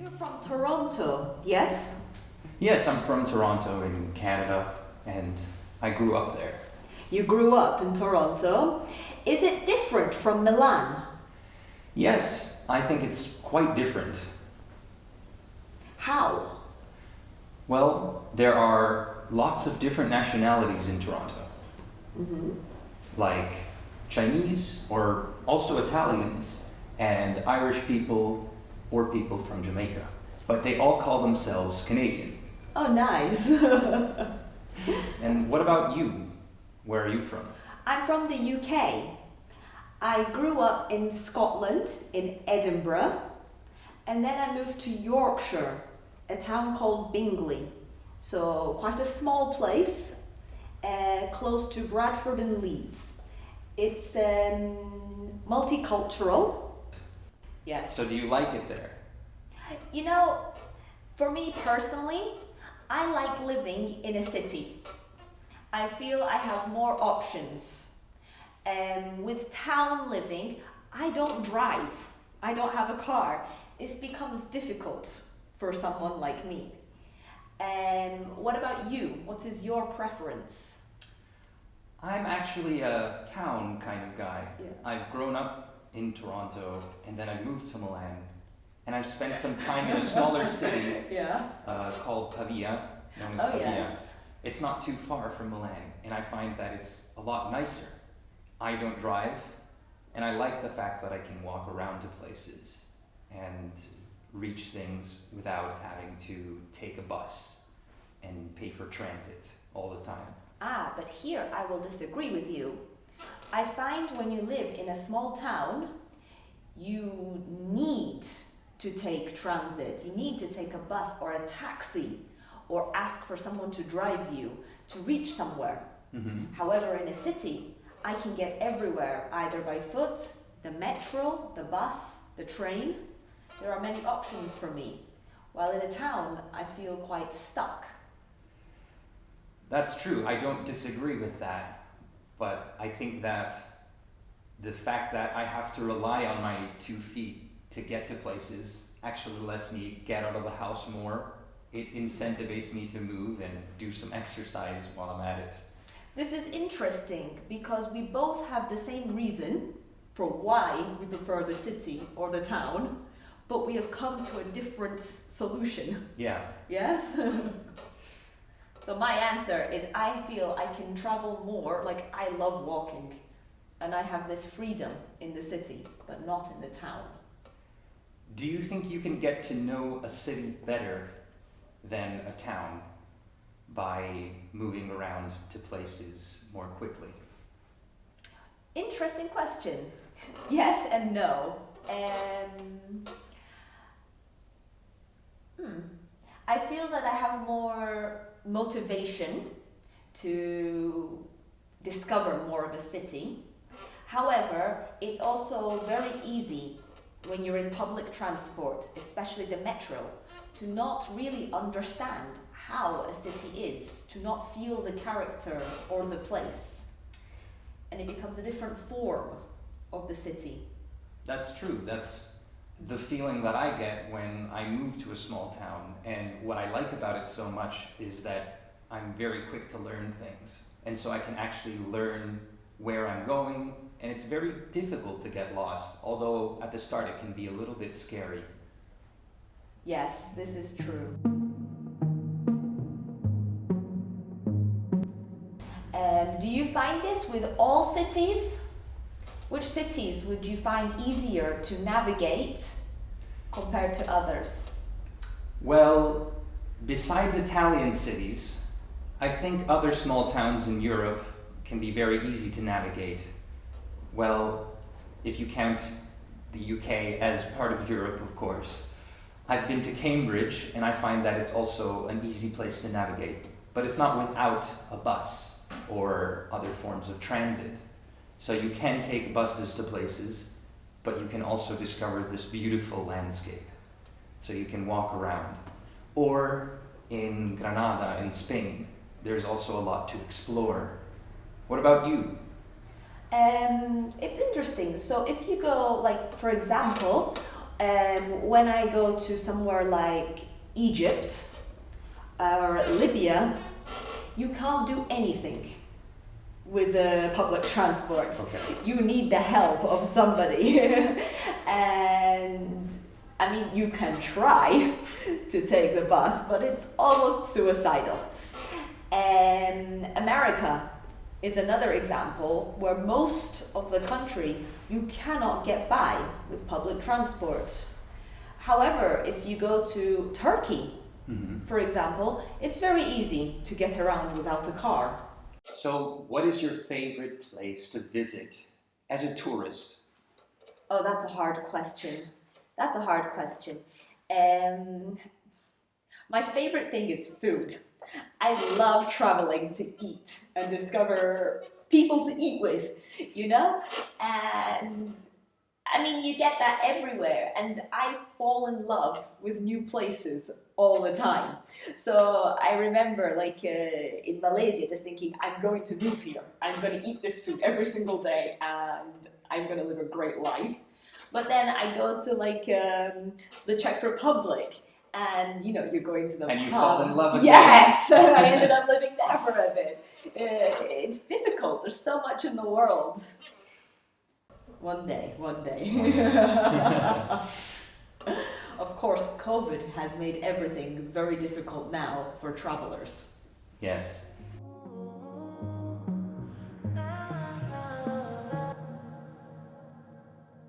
You're from Toronto, yes? Yes, I'm from Toronto in Canada, and I grew up there. You grew up in Toronto. Is it different from Milan? Yes, I think it's quite different. How? Well, there are lots of different nationalities in Toronto, like Chinese or also Italians and Irish people or people from Jamaica. But they all call themselves Canadian. Oh, nice. And what about you? Where are you from? I'm from the UK. I grew up in Scotland, in Edinburgh, and then I moved to Yorkshire, a town called Bingley. So quite a small place, close to Bradford and Leeds. It's multicultural. Yes. So do you like it there? You know, for me personally, I like living in a city. I feel I have more options. With town living, I don't drive. I don't have a car. This becomes difficult for someone like me. What about you? What is your preference? I'm actually a town kind of guy. Yeah. I've grown up in Toronto and then I moved to Milan. And I've spent some time in a smaller city Yeah. called Pavia, known as Oh, Pavia. yes. It's not too far from Milan, and I find that it's a lot nicer. I don't drive, and I like the fact that I can walk around to places and reach things without having to take a bus and pay for transit all the time. But here I will disagree with you. I find when you live in a small town, you need to take transit. You need to take a bus or a taxi or ask for someone to drive you to reach somewhere. However, in a city, I can get everywhere, either by foot, the metro, the bus, the train. There are many options for me. While in a town, I feel quite stuck. That's true, I don't disagree with that, but I think that the fact that I have to rely on my 2 feet to get to places actually lets me get out of the house more. It incentivates me to move and do some exercise while I'm at it. This is interesting because we both have the same reason for why we prefer the city or the town, but we have come to a different solution. Yeah. Yes? So my answer is I feel I can travel more, like I love walking, and I have this freedom in the city, but not in the town. Do you think you can get to know a city better than a town by moving around to places more quickly? Interesting question. Yes and no. I feel that I have more motivation to discover more of a city. However, it's also very easy when you're in public transport, especially the metro, to not really understand how a city is, to not feel the character or the place. And it becomes a different form of the city. That's true. That's the feeling that I get when I move to a small town. And what I like about it so much is that I'm very quick to learn things. And so I can actually learn where I'm going. And it's very difficult to get lost, although at the start it can be a little bit scary. Yes, this is true. Do you find this with all cities? Which cities would you find easier to navigate compared to others? Well, besides Italian cities, I think other small towns in Europe can be very easy to navigate. Well, if you count the UK as part of Europe, of course. I've been to Cambridge, and I find that it's also an easy place to navigate, but it's not without a bus or other forms of transit. So you can take buses to places, but you can also discover this beautiful landscape. So you can walk around. Or in Granada in Spain, there's also a lot to explore. What about you? It's interesting. So if you go, like, for example, When I go to somewhere like Egypt or Libya, you can't do anything with public transport. Okay. You need the help of somebody. And I mean, you can try to take the bus, but it's almost suicidal. America is another example where most of the country you cannot get by with public transport. However, if you go to Turkey, for example, it's very easy to get around without a car. So, what is your favorite place to visit as a tourist? Oh, that's a hard question. That's a hard question. My favorite thing is food. I love traveling to eat and discover people to eat with, you know? And I mean, you get that everywhere, and I fall in love with new places all the time. So I remember, like in Malaysia, just thinking, I'm going to move here. I'm going to eat this food every single day, and I'm going to live a great life. But then I go to like the Czech Republic, and you know, you're going to the And pubs. you fall in love again. Yes, I ended up living there for a bit. It's difficult. There's so much in the world. One day. Of course, COVID has made everything very difficult now for travelers. Yes.